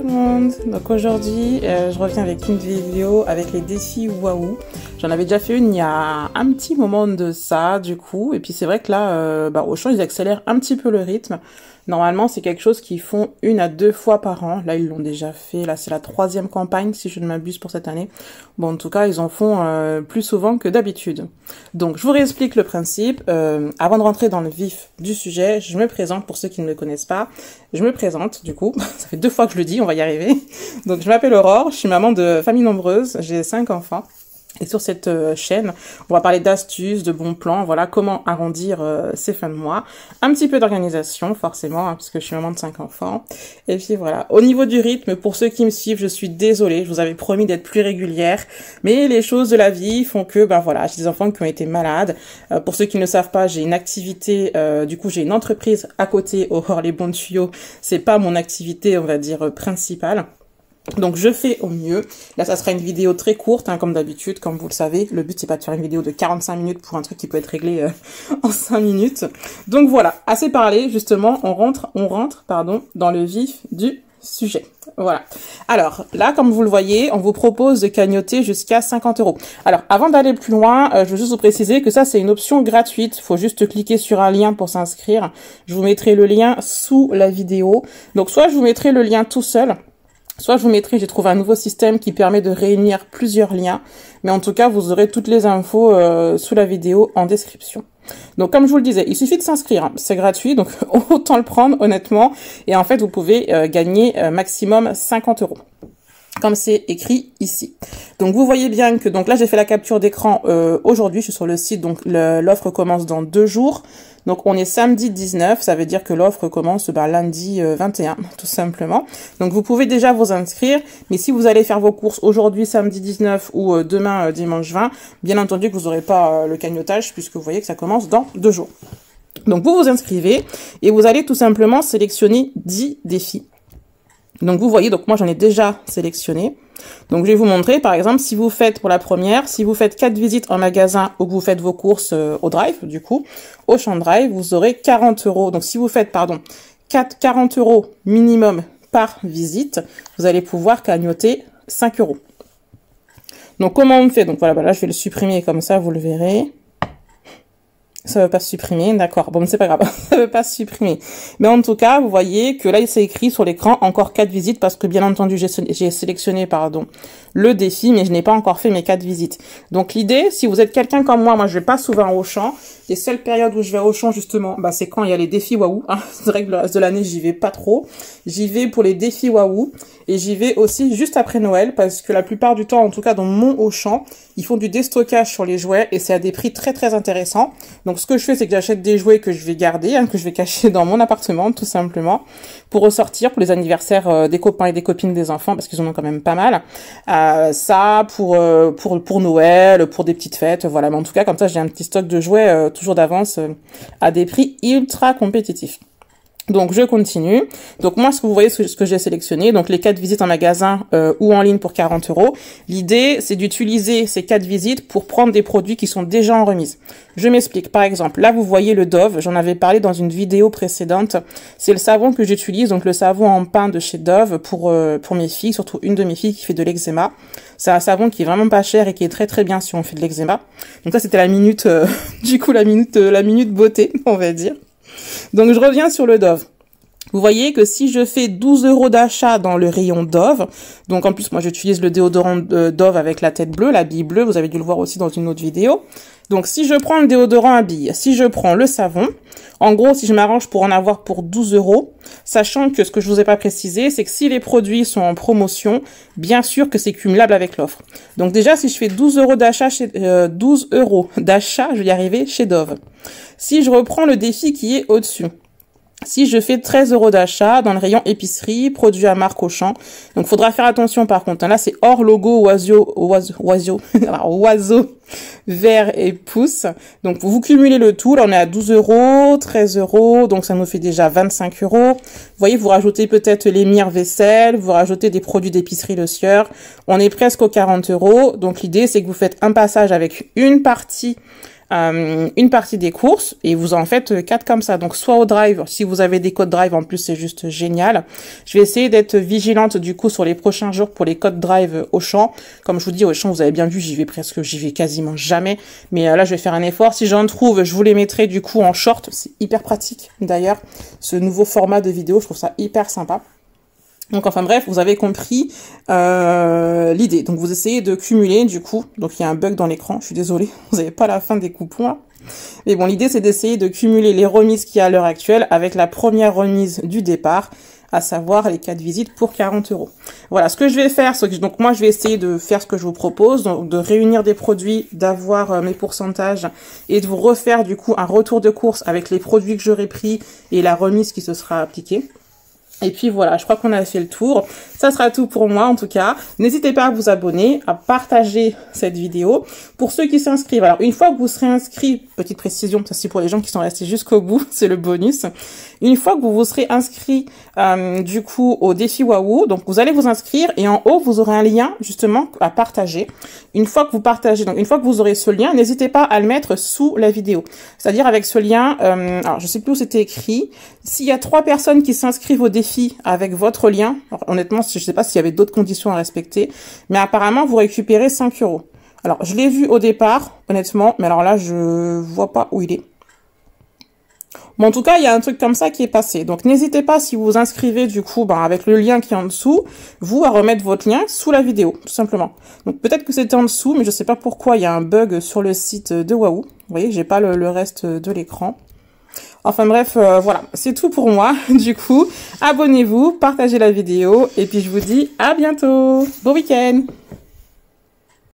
tout le monde. Donc aujourd'hui, je reviens avec une vidéo avec les défis Waouh. J'en avais déjà fait une il y a un petit moment de ça, du coup. Et puis c'est vrai que là, Auchan, ils accélèrent un petit peu le rythme. Normalement, c'est quelque chose qu'ils font 1 à 2 fois par an. Là, ils l'ont déjà fait. Là, c'est la 3e campagne, si je ne m'abuse, pour cette année. Bon, en tout cas, ils en font plus souvent que d'habitude. Donc, je vous réexplique le principe. Avant de rentrer dans le vif du sujet, je me présente pour ceux qui ne me connaissent pas. Je me présente, du coup. Ça fait 2 fois que je le dis, on va y arriver. Donc, je m'appelle Aurore. Je suis maman de famille nombreuse. J'ai 5 enfants. Et sur cette chaîne, on va parler d'astuces, de bons plans, voilà, comment arrondir ces fins de mois. Un petit peu d'organisation, forcément, hein, parce que je suis maman de 5 enfants. Et puis voilà. Au niveau du rythme, pour ceux qui me suivent, je suis désolée, je vous avais promis d'être plus régulière. Mais les choses de la vie font que, voilà, j'ai des enfants qui ont été malades. Pour ceux qui ne le savent pas, j'ai une activité, du coup, j'ai une entreprise à côté, Aurore les bons tuyaux. C'est pas mon activité, on va dire, principale. Donc je fais au mieux. Là ça sera une vidéo très courte, hein, comme d'habitude, comme vous le savez. Le but c'est pas de faire une vidéo de 45 minutes pour un truc qui peut être réglé en 5 minutes. Donc voilà, assez parlé, justement, on rentre dans le vif du sujet. Voilà. Alors là, comme vous le voyez, on vous propose de cagnotter jusqu'à 50 €. Alors avant d'aller plus loin, je veux juste vous préciser que ça c'est une option gratuite. Il faut juste cliquer sur un lien pour s'inscrire. Je vous mettrai le lien sous la vidéo. Donc soit je vous mettrai le lien tout seul, soit je vous mettrai, j'ai trouvé un nouveau système qui permet de réunir plusieurs liens. Mais en tout cas, vous aurez toutes les infos sous la vidéo en description. Donc comme je vous le disais, il suffit de s'inscrire. Hein. C'est gratuit, donc autant le prendre honnêtement. Et en fait, vous pouvez gagner maximum 50 €. Comme c'est écrit ici. Donc vous voyez bien que, donc là j'ai fait la capture d'écran aujourd'hui, je suis sur le site, donc l'offre commence dans 2 jours. Donc on est samedi 19, ça veut dire que l'offre commence lundi 21, tout simplement. Donc vous pouvez déjà vous inscrire, mais si vous allez faire vos courses aujourd'hui samedi 19 ou demain dimanche 20, bien entendu que vous n'aurez pas le cagnotage, puisque vous voyez que ça commence dans 2 jours. Donc vous vous inscrivez et vous allez tout simplement sélectionner 10 défis. Donc vous voyez, donc moi j'en ai déjà sélectionné. Donc je vais vous montrer, par exemple, si vous faites pour la première, si vous faites 4 visites en magasin ou que vous faites vos courses au Drive, du coup, au Auchan Drive, vous aurez 40 €. Donc si vous faites, 40 € minimum par visite, vous allez pouvoir cagnotter 5 €. Donc comment on fait? Donc voilà, là je vais le supprimer comme ça, vous le verrez. Ça veut pas se supprimer, d'accord. Bon, c'est pas grave, ça veut pas se supprimer. Mais en tout cas, vous voyez que là, il s'est écrit sur l'écran encore 4 visites parce que bien entendu, j'ai sélectionné, le défi, mais je n'ai pas encore fait mes 4 visites. Donc l'idée, si vous êtes quelqu'un comme moi je vais pas souvent au Auchan. Les seules périodes où je vais au Auchan, justement, c'est quand il y a les défis Waouh. Hein. C'est vrai que le reste de l'année, j'y vais pas trop. J'y vais pour les défis Waouh. Et j'y vais aussi juste après Noël parce que la plupart du temps, en tout cas dans mon Auchan, ils font du déstockage sur les jouets et c'est à des prix très très intéressants. Donc ce que je fais, c'est que j'achète des jouets que je vais garder, hein, que je vais cacher dans mon appartement, tout simplement, pour ressortir pour les anniversaires des copains et des copines des enfants, parce qu'ils en ont quand même pas mal. Ça, pour Noël, pour des petites fêtes, voilà. Mais en tout cas, comme ça, j'ai un petit stock de jouets toujours d'avance à des prix ultra compétitifs. Donc je continue. Donc moi, ce que vous voyez, ce que j'ai sélectionné, donc les 4 visites en magasin ou en ligne pour 40 €. L'idée, c'est d'utiliser ces 4 visites pour prendre des produits qui sont déjà en remise. Je m'explique. Par exemple, là, vous voyez le Dove. J'en avais parlé dans une vidéo précédente. C'est le savon que j'utilise, donc le savon en pain de chez Dove pour mes filles, surtout une de mes filles qui fait de l'eczéma. C'est un savon qui est vraiment pas cher et qui est très très bien si on fait de l'eczéma. Donc ça, c'était la minute, du coup, la minute beauté, on va dire. Donc je reviens sur le Dove. Vous voyez que si je fais 12 € d'achat dans le rayon Dove, donc en plus moi j'utilise le déodorant Dove avec la tête bleue, la bille bleue, vous avez dû le voir aussi dans une autre vidéo. Donc si je prends le déodorant à billes, si je prends le savon, en gros si je m'arrange pour en avoir pour 12 €, sachant que ce que je vous ai pas précisé, c'est que si les produits sont en promotion, bien sûr que c'est cumulable avec l'offre. Donc déjà si je fais 12 € d'achat je vais y arriver chez Dove. Si je reprends le défi qui est au-dessus, si je fais 13 € d'achat dans le rayon épicerie, produits à marque Auchan, donc faudra faire attention par contre. Hein, là c'est hors logo oiseau, vert et pouce. Donc vous cumulez le tout, là on est à 12 €, 13 €, donc ça nous fait déjà 25 €. Vous voyez, vous rajoutez peut-être les mire vaisselle, vous rajoutez des produits d'épicerie Le Sieur. On est presque aux 40 €. Donc l'idée c'est que vous faites un passage avec une partie une partie des courses et vous en faites 4 comme ça. Donc soit au drive, si vous avez des codes drive en plus, c'est juste génial. Je vais essayer d'être vigilante du coup sur les prochains jours pour les codes drive Auchan. Comme je vous dis, Auchan, vous avez bien vu, j'y vais quasiment jamais. Mais là, je vais faire un effort. Si j'en trouve, je vous les mettrai du coup en short. C'est hyper pratique d'ailleurs, ce nouveau format de vidéo. Je trouve ça hyper sympa. Donc enfin bref, vous avez compris l'idée. Donc vous essayez de cumuler du coup. Donc il y a un bug dans l'écran, je suis désolée, vous n'avez pas la fin des coupons là. Mais bon, l'idée c'est d'essayer de cumuler les remises qu'il y a à l'heure actuelle avec la première remise du départ, à savoir les 4 visites pour 40 €. Voilà, ce que je vais faire, c'est que donc moi je vais essayer de faire ce que je vous propose, donc de réunir des produits, d'avoir mes pourcentages et de vous refaire du coup un retour de course avec les produits que j'aurai pris et la remise qui se sera appliquée. Et puis voilà, je crois qu'on a fait le tour. Ça sera tout pour moi en tout cas. N'hésitez pas à vous abonner, à partager cette vidéo. Pour ceux qui s'inscrivent, alors une fois que vous serez inscrit, petite précision, ça c'est pour les gens qui sont restés jusqu'au bout, c'est le bonus. Une fois que vous vous serez inscrit du coup au défi Waouh, donc vous allez vous inscrire et en haut vous aurez un lien justement à partager. Une fois que vous partagez, donc une fois que vous aurez ce lien, n'hésitez pas à le mettre sous la vidéo. C'est-à-dire avec ce lien, alors je sais plus où c'était écrit, s'il y a 3 personnes qui s'inscrivent au défi avec votre lien, alors, honnêtement je sais pas s'il y avait d'autres conditions à respecter, mais apparemment vous récupérez 5 €. Alors je l'ai vu au départ, honnêtement, mais alors là je vois pas où il est. Bon, en tout cas, il y a un truc comme ça qui est passé. Donc, n'hésitez pas, si vous vous inscrivez, du coup, avec le lien qui est en dessous, vous, à remettre votre lien sous la vidéo, tout simplement. Donc, peut-être que c'était en dessous, mais je sais pas pourquoi il y a un bug sur le site de Waouh. Vous voyez, j'ai pas le reste de l'écran. Enfin bref, voilà, c'est tout pour moi. Du coup, abonnez-vous, partagez la vidéo, et puis je vous dis à bientôt. Bon week-end!